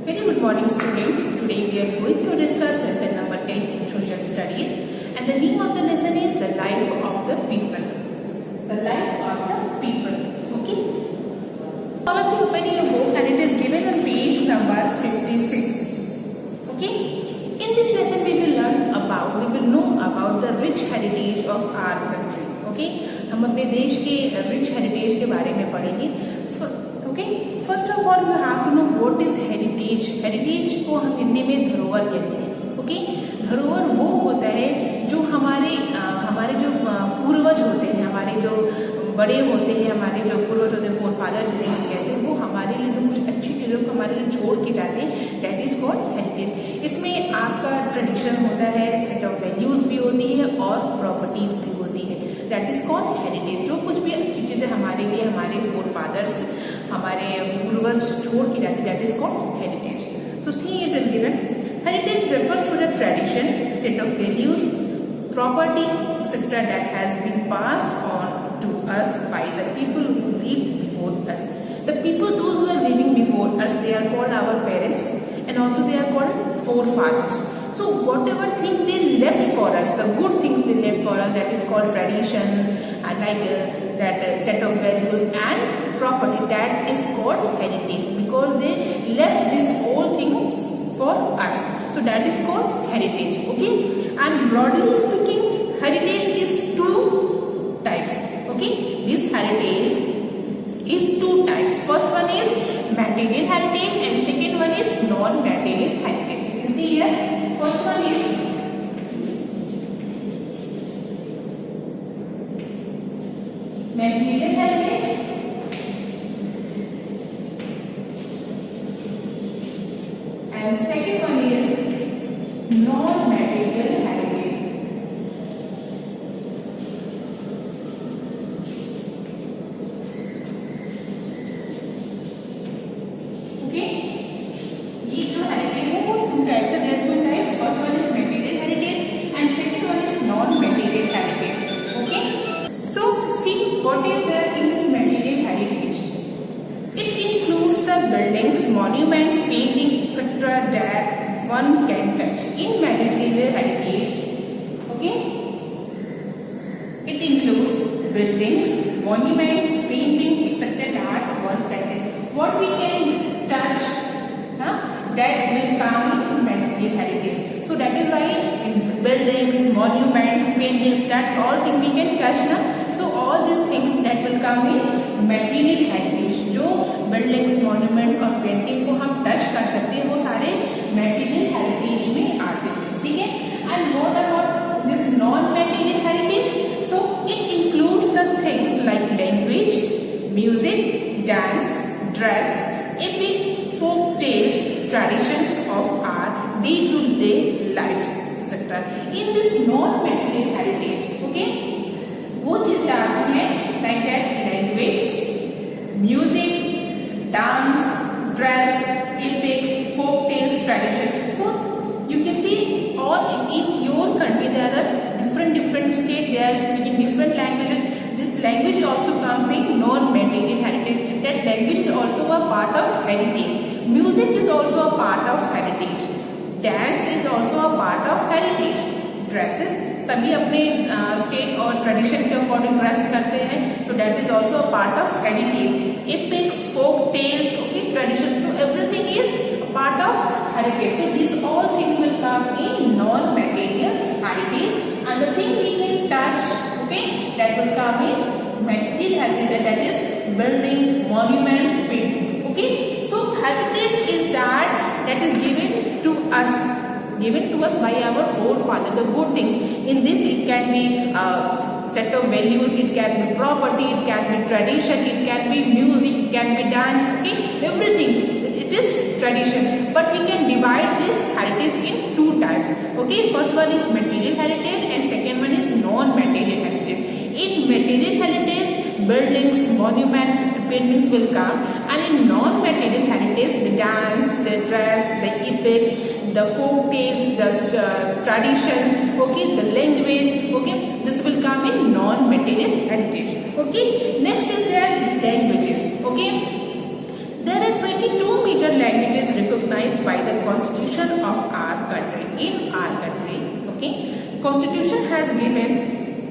Very good morning, students. Today we are going to discuss lesson number 10 in social studies, and the name of the lesson is the life of the people. The life of the people. Okay. All of you open your book and it is given on page number 56. Okay. In this lesson we will know about the rich heritage of our country. Okay. हम अपने देश के rich heritage के बारे में पढ़ेंगे. Okay. First of all you have to know what is heritage. Heritage को हम हिंदी में धरोहर कहते हैं. ओके. धरोहर वो होता है जो हमारे जो पूर्वज होते हैं, हमारे जो बड़े होते हैं, हमारे जो पूर्वज होते हैं, फोरफादर जिन्हें हम कहते हैं, वो हमारे लिए जो कुछ अच्छी चीज़ों को हमारे लिए छोड़ के जाते हैं, दैट इज कॉल्ड हेरिटेज. इसमें आपका ट्रेडिशन होता है, सेट ऑफ वैल्यूज भी होती है और प्रॉपर्टीज भी होती है, दैट इज कॉल्ड हेरिटेज. जो कुछ भी अच्छी चीज़ें हमारे लिए हमारे फोरफादर्स, हमारे पूर्वज छोड़ के जाते, that is called heritage. So C it is given. Heritage refers to the tradition, set of values, property, etc. that has been passed on to us by the people who lived before us. The people, those who are living before us, they are called our parents, and also they are called forefathers. So whatever thing they left for us, the good things they left for us, that is called tradition, and that set of values and property, that is called heritage, because they left these all things for us. So that is called heritage. Okay. And broadly speaking, heritage is two types. Okay. This heritage is two types. First one is material heritage and second one is non-material heritage. You can see here. First one is material heritage and second one is non-material heritage. Okay, ये जो heritage है वो two types है. There are two types. First one is material heritage and second one is non material heritage. Okay. So see what is there in material heritage. It includes the buildings, monuments, paintings, etc. that one can touch. In material heritage, okay, it includes buildings, monuments, paintings, etc. that one can touch. What we can touch, that will come in material heritage. So that is why in buildings, monuments, paintings, that all thing we can touch now. So all these things that will come in material heritage. जो buildings, monuments और painting को हम touch कर सकते हैं, वो सारे material heritage में आते हैं. ठीक है. And what about this non material heritage. So it includes the things like language, music, dance, dress, epic, folk tales, traditions of our day to day life etcetera. In this non material heritage, okay, वो चीजें आती हैं like that language, music, dance, dress, epics, folk tales, tradition. So you can see all in your country there are different states. They are speaking different languages. This language also comes in non-material heritage. That language is also a part of heritage. Music is also a part of heritage. Dance is also a part of heritage. Dresses, सभी अपने state और tradition के according dress करते हैं, so that is also a part of heritage. Epics, folk tales, okay, tradition, so everything is part of heritage. So this all things will come in non material heritage. And the thing we can touch, okay, that will come in material heritage, that is building, monument, paintings. Okay. So heritage is that is given to us by our forefather, the good things. In this it can be set of values, it can be property, it can be tradition, it can be music, it can be dance, okay, everything. It is tradition, but we can divide this heritage in two types. Okay, first one is material heritage and second one is non-material heritage. In material heritage, buildings, monument, paintings will come, and in non-material heritage, the dance, the dress, the epic, the folk tales, the traditions, okay, the language, okay, this will come in non-material heritage. Okay. Next is their languages. Okay, there are pretty 22 major languages recognized by the Constitution of our country. In our country, okay, Constitution has given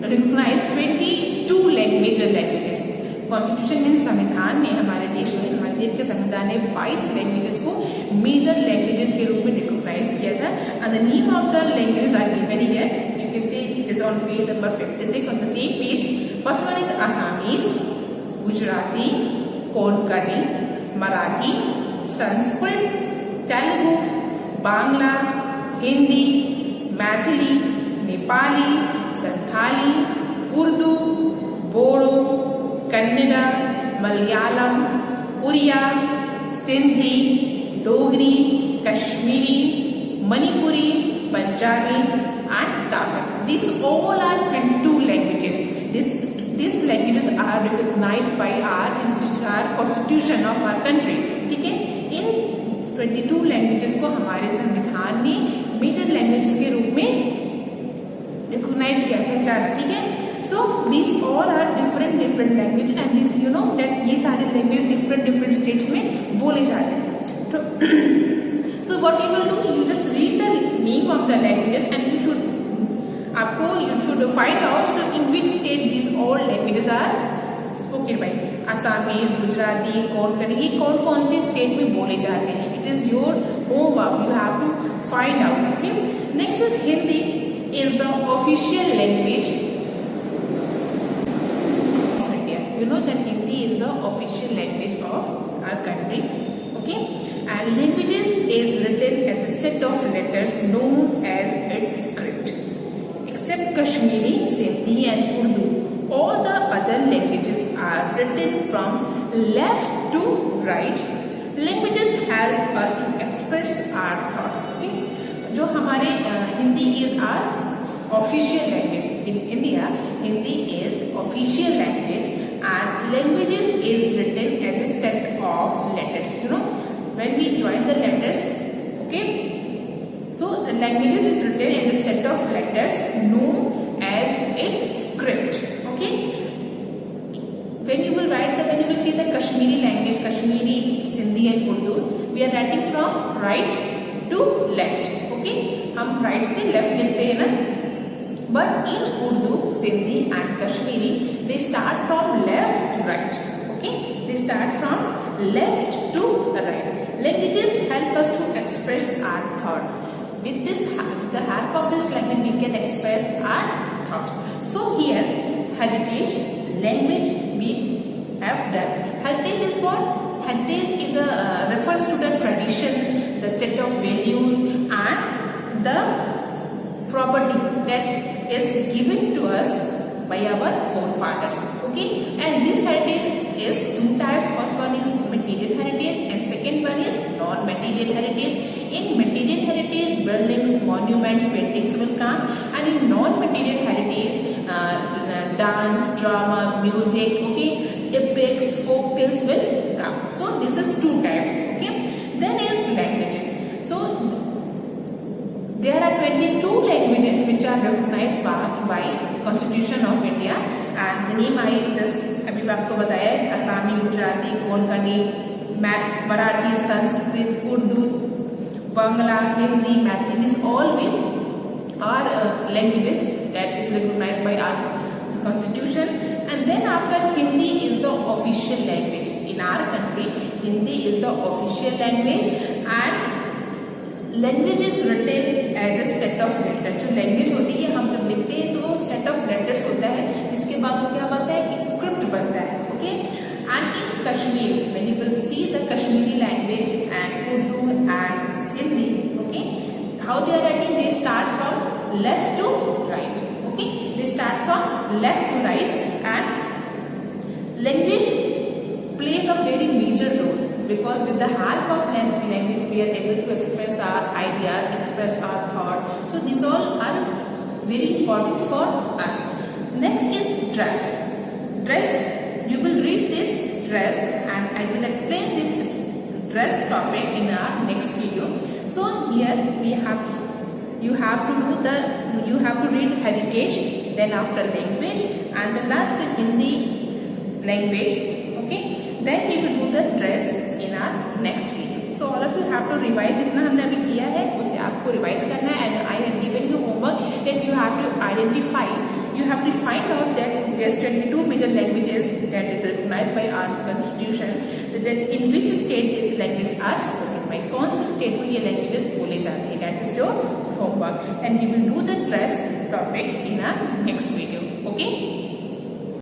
recognized 22 major languages. Constitution means संविधान ने हमारे देश के संविधान ने 22 languages को major languages के रूप में रिकॉग्नाइज किया था. And the name of the languages are given here. You can see it is on page number 56 on the same page. First one is Assamese, Gujarati, Konkani, Marathi, Sanskrit, Telugu, Bangla, Hindi, Maithili, Nepali, Santhali, Urdu, Bodo, Kannada, Malayalam, Oriya, Sindhi, Dogri, Kashmiri, Manipuri, Punjabi and Tamil. These all are 22 languages. These languages are recognized by our constitution of our country. ठीक है. इन 22 languages को हमारे संविधान ने major languages के रूप में recognise किया, पहचाना. ठीक है. So these all are different language and this you know that ये सारे language different states में बोले जाते हैं. तो so what you will do, you just read the name of the languages and you should find out so in which state these all languages are spoken by. Assamese, Gujarati, Konkani, ये कौन से state में बोले जाते हैं. It is your homework, you have to find out. Okay. Next is Hindi is the official language. You know that Hindi is the official language of our country. Okay, and languages is written as a set of letters known as its script. Except Kashmiri, Sindhi and Urdu, all the other languages are written from left to right. Languages help us to express our thoughts. Okay, जो हमारे Hindi is our official language in India. Hindi is official language. And languages is written as a set of letters. You know, when we join the letters, okay. So languages is written as a set of letters known as its script. Okay. When you will see the Kashmiri language, Kashmiri, Sindhi and Urdu, we are writing from right to left. Okay. हम right से left लिखते हैं ना. But in Urdu, Sindhi and Kashmiri, they start from left to right. Okay, they start from left to right. Languages help us to express our thought. With the help of this language, we can express our thoughts. So here, heritage language we have done. Heritage is what? Heritage is refers to the tradition, the set of values, and the property that is given to us by our forefathers. Okay, and this heritage is two types. First one is material heritage and second one is non-material heritage. In material heritage, buildings, monuments, paintings will come, and in non-material heritage, dance, drama, music, okay, epics, folk tales will come. So this is two types. Okay, then is languages. So there are 22 languages which are recognized by Constitution of India, and the name I just अभी आपको बताया है. Assamese, Gujarati, Konkani, Marathi, Sanskrit, Urdu, Bangla, Hindi, Maithili. These all are languages that is recognized by our Constitution. And then after, Hindi is the official language in our country. Hindi is the official language and language is written as a set of letter. जो language होती है हम जब लिखते हैं तो वो set of letters होता है. इसके बाद वो क्या बनता है? स्क्रिप्ट बनता है. Okay, and in Kashmir when you will see the Kashmiri language and Urdu and Sindhi, okay, how they are writing? They start from left to right. Okay, they start from left to right and language plays a very major role because with the help of language we are able to express our ideas, express our thought. So these all are very important for us. Next is dress. Dress, you will read this dress and I will explain this dress topic in our next video. So here you have to read heritage, then after language, and the last is Hindi language. Okay, then we will do the dress in our our next video. So all of you have to revise. जितना हमने अभी किया है उसे आपको revise करना है. And I have given you homework that you have to identify, you have to find out that there's 22 major languages that is recognized by our constitution, that in which state these languages are spoken by. कौन से state में ये languages बोले जाते हैं. that is your homework and we will do the rest topic in our next video. Okay.